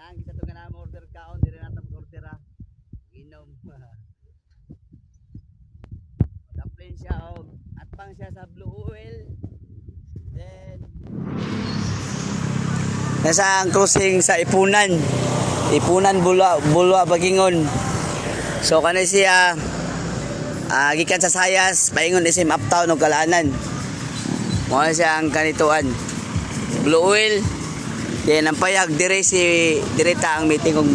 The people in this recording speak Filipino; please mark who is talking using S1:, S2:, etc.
S1: ang isa to nga na order kaon dire na order ha. Inom. Daplin siya at pang siya sa blue oil. Then nasa ang crossing sa Ipunan. Ipunan Bulwa Bagingon. So kanay siya gikan sa Sayas, paingon SM Uptown ug Kalaanan. Mo siya ang kanituan. Blue oil. Then ang payag dire si direta ang meeting ug